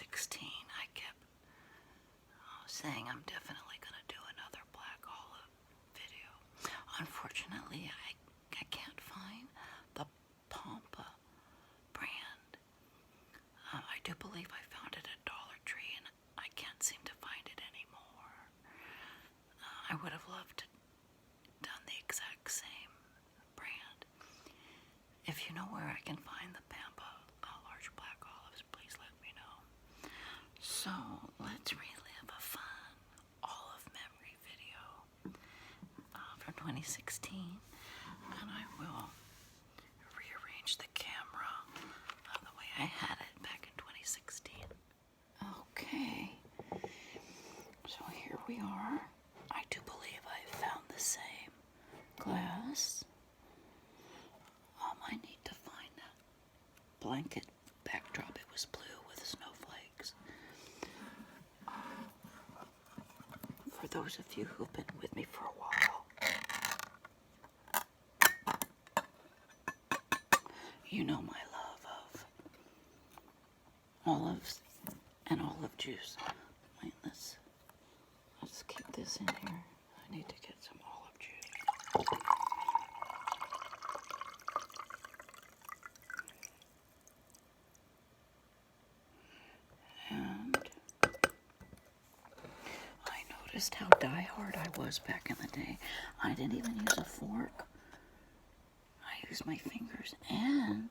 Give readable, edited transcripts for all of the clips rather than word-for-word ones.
2016, I kept saying I'm definitely going to do another black olive video. Unfortunately, I can't find the Pampas brand. I do believe I found it at Dollar Tree, and I can't seem to find it anymore. I would have loved to done the exact same brand. If you know where I can find the Pampas Large Black Olives, please let me know. So let's relive a fun olive memory video from 2016, and I will rearrange the camera the way I had it back in 2016. Okay, so here we are. I do believe I found the same glass. I need to find a blanket backdrop. It was blue with snowflakes. For those of you who've been with me for a while, you know my love of olives and olive juice. Wait, let's keep this in here. I need to get some olive juice. And I noticed how diehard I was back in the day. I didn't even use a fork. I used my fingers, and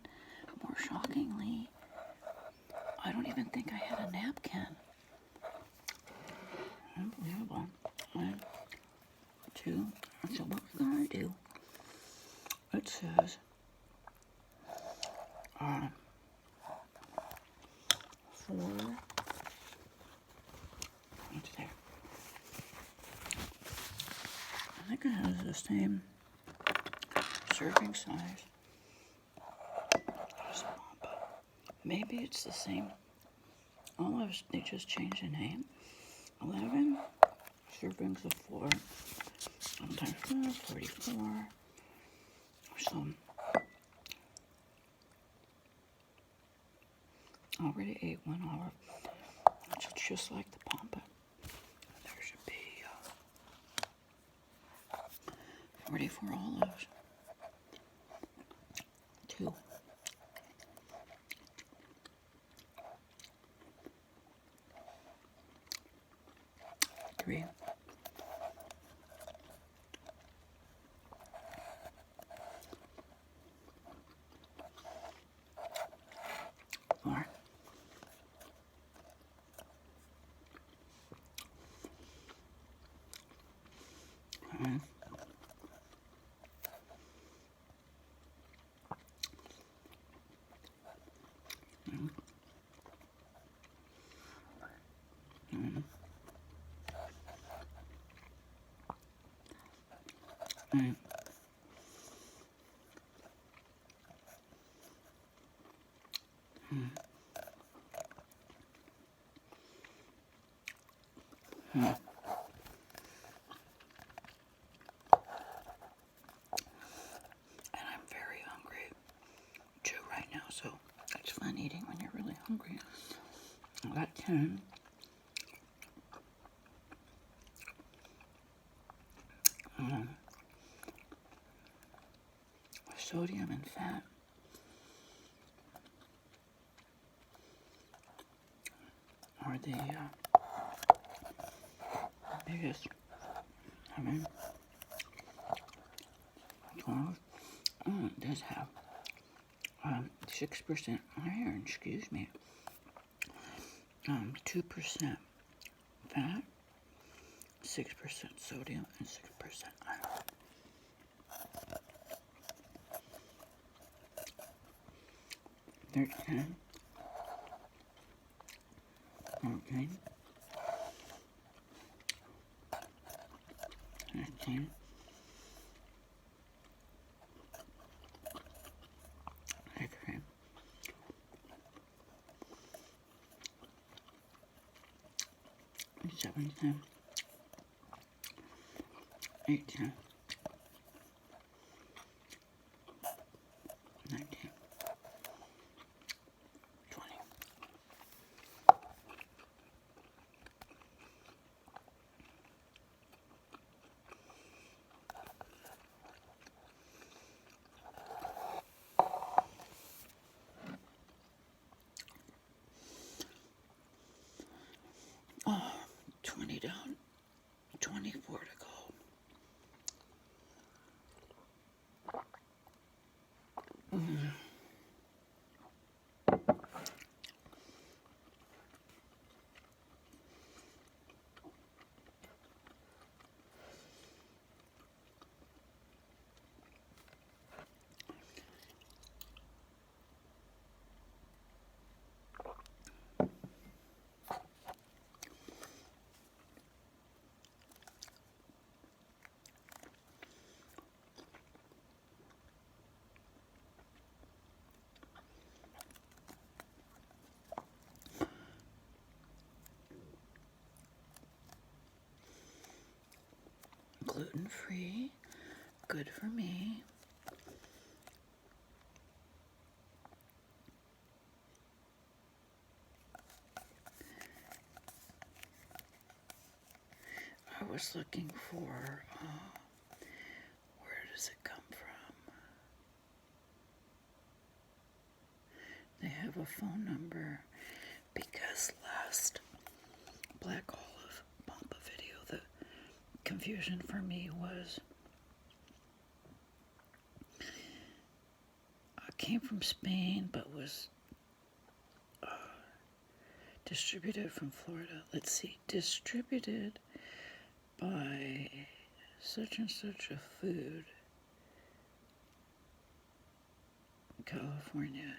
more shockingly, I don't even think I had a napkin. Unbelievable. 1, 2. So what we're gonna do? It says 4. What's there? I think it has the same serving size as Pampas. Maybe it's the same olives, they just changed the name. 11 servings of 4, sometimes 44. So already ate 1 olive, which is just like the Pampas. There should be 44 olives. 2. 3. 4. 5. 8. 9. And I'm very hungry too right now, so it's fun eating when you're really hungry. I got 10. Sodium and fat are the biggest. I mean, 12. It does have 6% iron, excuse me. 2% fat, 6% sodium, and 6% iron. There's 10. 14. 15. 16. 17. 18. 19. 20. gluten-free, good for me. I was looking for, where does it come from? They have a phone number, because last Black Olive Pampa video, the confusion for me was, came from Spain, but was distributed from Florida. Let's see, distributed by such and such a food, California.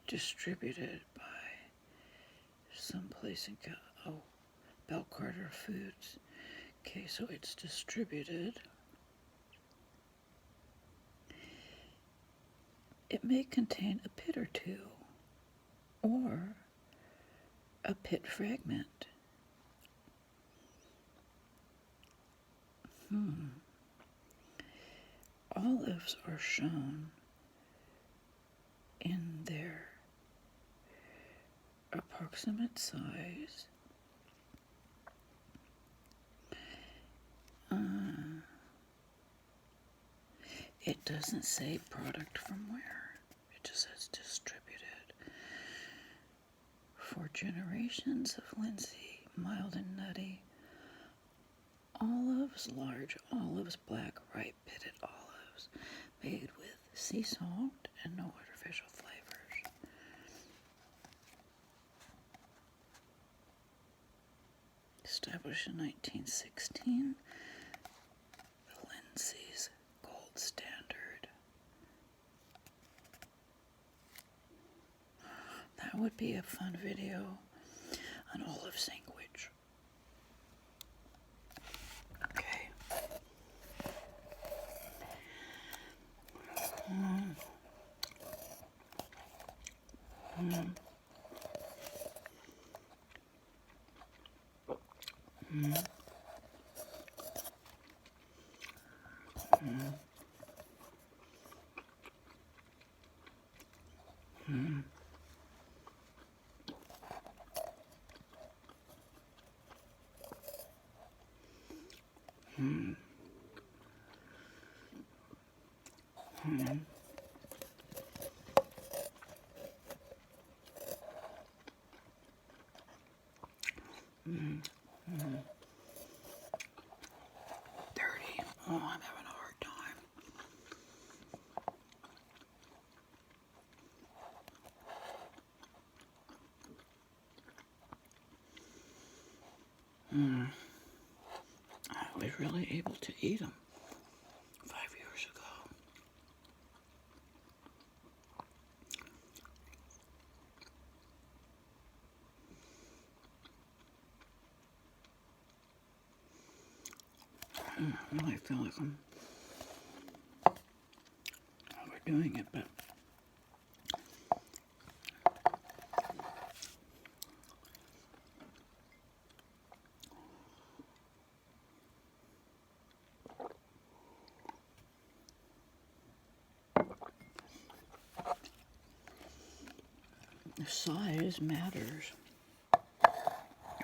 Distributed by someplace in Bell Carter Foods. Okay, so it's distributed. It may contain a pit or two, or a pit fragment. Olives are shown in their approximate size. It doesn't say product from where. It just says distributed. For generations of Lindsay, mild and nutty. Olives, large olives, black, ripe, pitted olives, made with sea salt and no artificial flavors. Established in 1916, the Lindsay's gold standard. That would be a fun video, an olive sandwich. Okay. Dirty. Oh, I'm having a hard time. I was really able to eat them 5 years ago. I feel like I'm overdoing it, but the size matters.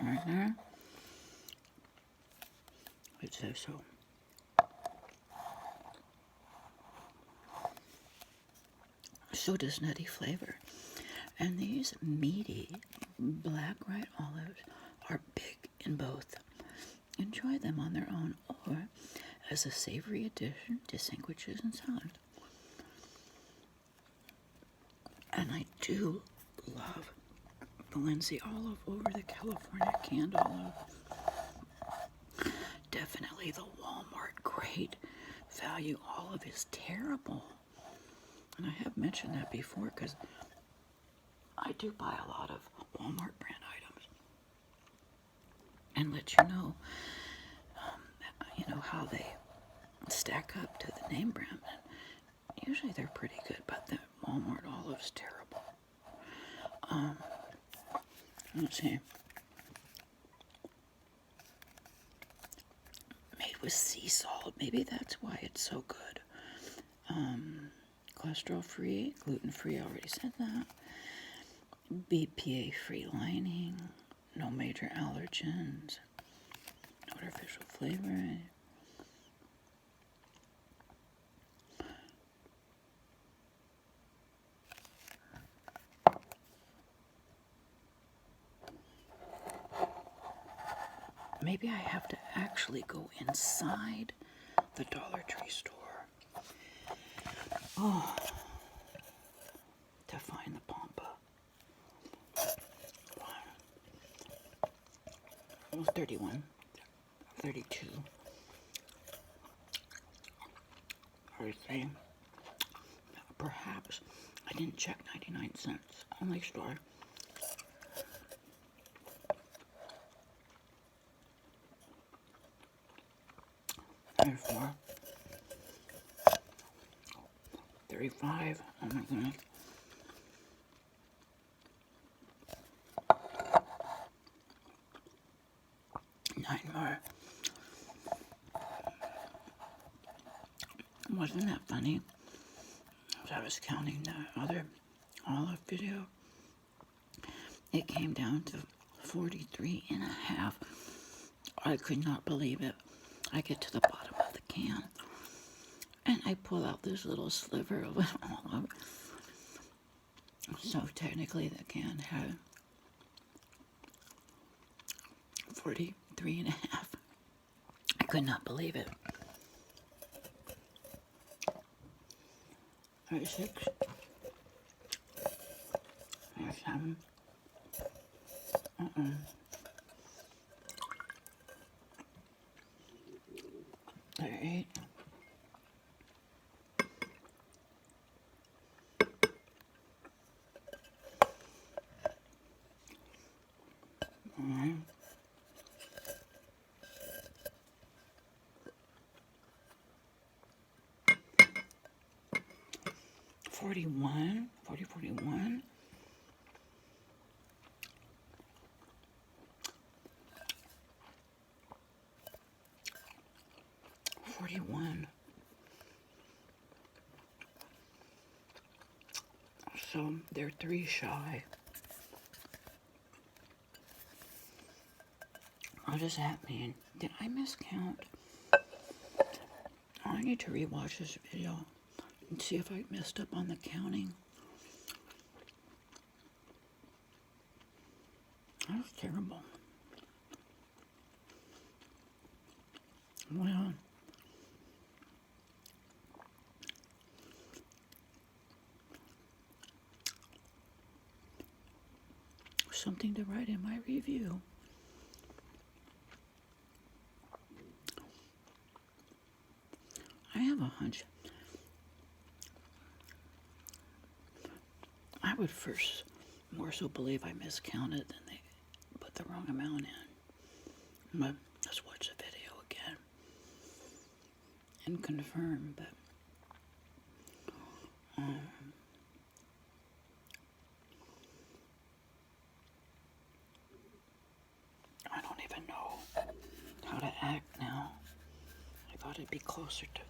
Right there, it says so. So does nutty flavor. And these meaty black white olives are big in both. Enjoy them on their own or as a savory addition to sandwiches and salads. And I do love the Lindsay olive over the California canned olive. Definitely the Walmart great value olive is terrible. And I have mentioned that before because I do buy a lot of Walmart brand items and let you know, how they stack up to the name brand. And usually they're pretty good, but the Walmart olive's terrible. Let's see. Made with sea salt. Maybe that's why it's so good. Cholesterol free, gluten free, I already said that. BPA free lining, no major allergens, no artificial flavoring. Maybe I have to actually go inside the Dollar Tree store. Oh, to find the Pampa. It was 31, 32. I would say, perhaps, I didn't check 99 cents. Only store. Therefore, 35. Oh my goodness. Nine more. Wasn't that funny? As I was counting the other olive video, it came down to 43 and a half. I could not believe it. I get to the bottom of the can, and I pull out this little sliver of an olive. So technically the can had 43 and a half. I could not believe it. 36, 37, 38, 9, 41, 40, 41, 41. So they're 3 shy. What does that mean? Did I miscount? I need to rewatch this video and see if I messed up on the counting. That was terrible. Well, something to write in my review. I have a hunch. I would first more so believe I miscounted than they put the wrong amount in. But let's watch the video again and confirm. But I don't even know how to act now. I thought it'd be closer to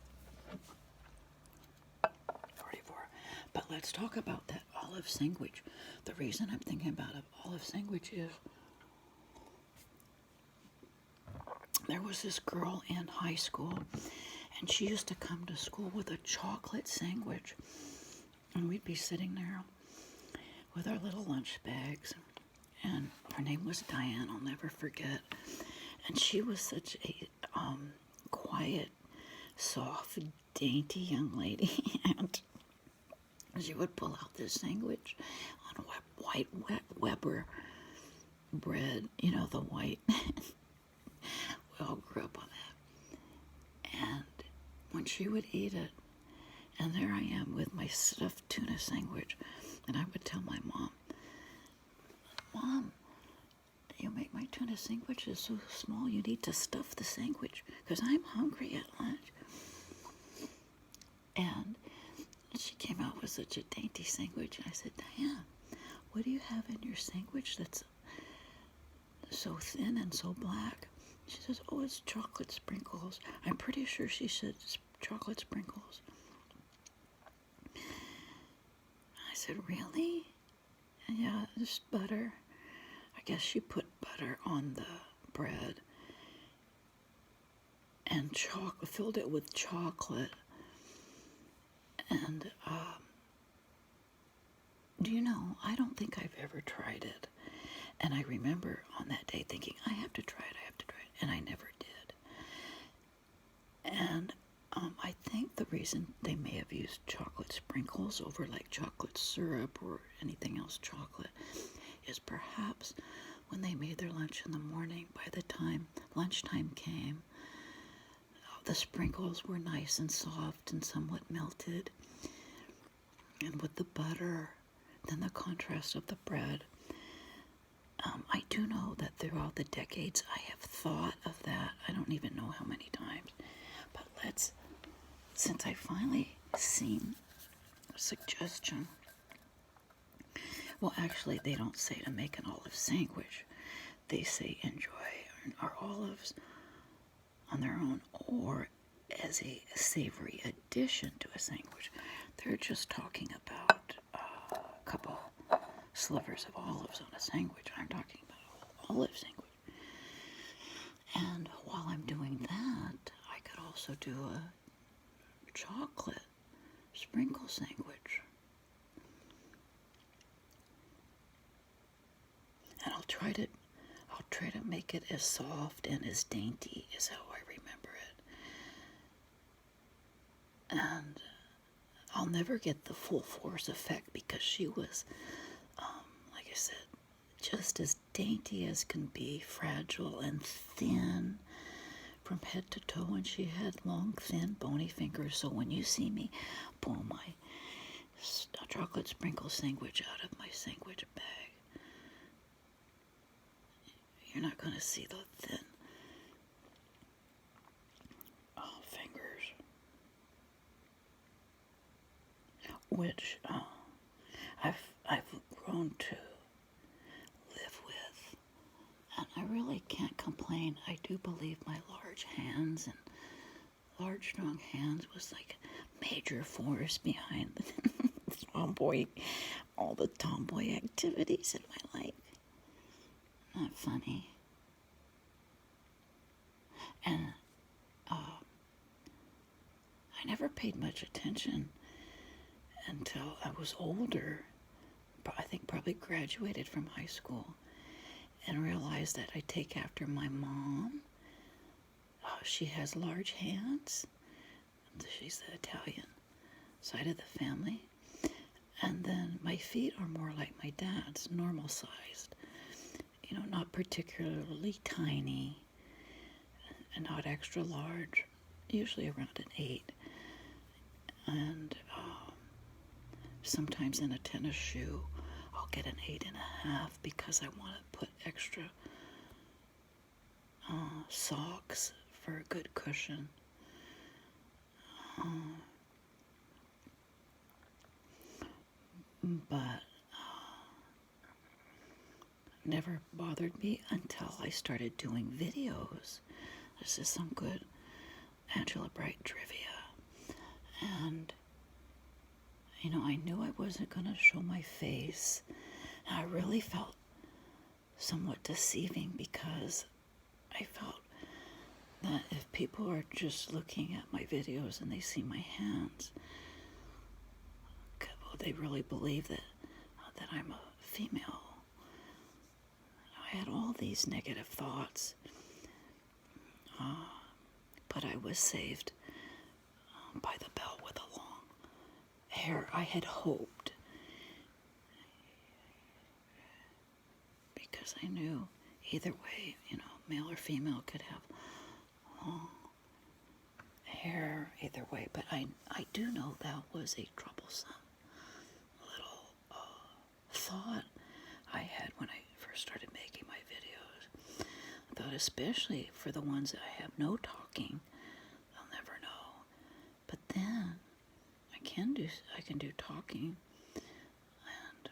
44. But let's talk about that olive sandwich. The reason I'm thinking about an olive sandwich is there was this girl in high school, and she used to come to school with a chocolate sandwich. And we'd be sitting there with our little lunch bags. And her name was Diane, I'll never forget. And she was such a quiet, soft, dainty young lady. And she would pull out this sandwich on white Weber bread, you know, the white. We all grew up on that. And when she would eat it, and there I am with my stuffed tuna sandwich, and I would tell my mom, Mom, you make my tuna sandwiches so small, you need to stuff the sandwich, because I'm hungry at lunch. And she came out with such a dainty sandwich. I said, Diane, what do you have in your sandwich that's so thin and so black. She says, oh, it's chocolate sprinkles. I'm pretty sure she said chocolate sprinkles. I said, really? Yeah, just butter. I guess she put butter on the bread and filled it with chocolate. And do you know, I don't think I've ever tried it. And I remember on that day thinking, I have to try it, and I never did. And I think the reason they may have used chocolate sprinkles over like chocolate syrup or anything else chocolate is perhaps when they made their lunch in the morning, by the time lunchtime came, the sprinkles were nice and soft and somewhat melted. And with the butter, then the contrast of the bread. I do know that throughout the decades I have thought of that. I don't even know how many times. But since I finally seen a suggestion, well, actually, they don't say to make an olive sandwich. They say enjoy our olives on their own or as a savory addition to a sandwich. They're just talking about a couple slivers of olives on a sandwich. I'm talking about an olive sandwich. And while I'm doing that, I could also do a chocolate sprinkle sandwich. And I'll try to make it as soft and as dainty as how I remember it. And I'll never get the full force effect because she was, like I said, just as dainty as can be, fragile and thin from head to toe, and she had long, thin, bony fingers. So when you see me pull my chocolate sprinkle sandwich out of my sandwich bag, you're not going to see the thin fingers, which I've grown to live with, and I really can't complain. I do believe my large hands and large, strong hands was like a major force behind all the tomboy activities in my life. Not funny. And I never paid much attention until I was older. I think probably graduated from high school and realized that I take after my mom. She has large hands. She's the Italian side of the family. And then my feet are more like my dad's, normal sized. You know, not particularly tiny and not extra large, usually around an 8. And sometimes in a tennis shoe, I'll get an 8.5 because I want to put extra socks for a good cushion. But never bothered me until I started doing videos. This is some good Angela Bright trivia. And, you know, I knew I wasn't going to show my face. And I really felt somewhat deceiving because I felt that if people are just looking at my videos and they see my hands, well, they really believe that I'm a female. I had all these negative thoughts, but I was saved by the bell with the long hair. I had hoped, because I knew either way, you know, male or female could have long hair either way, but I do know that was a troublesome little thought I had when I first started making my videos. I thought especially for the ones that I have no talking, they'll never know. But then I can do talking, and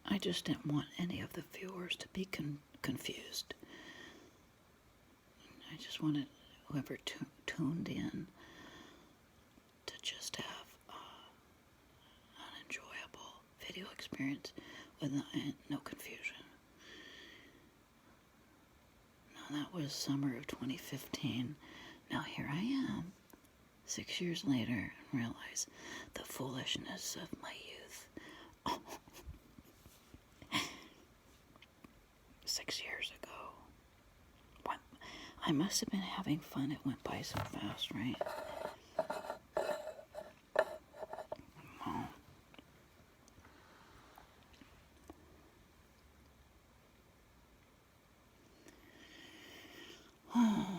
I just didn't want any of the viewers to be confused. I just wanted whoever tuned in to just have an enjoyable video experience with no confusion. Now that was summer of 2015. Now here I am, 6 years later, and realize the foolishness of my youth. 6 years ago. What? I must have been having fun. It went by so fast, right? Oh.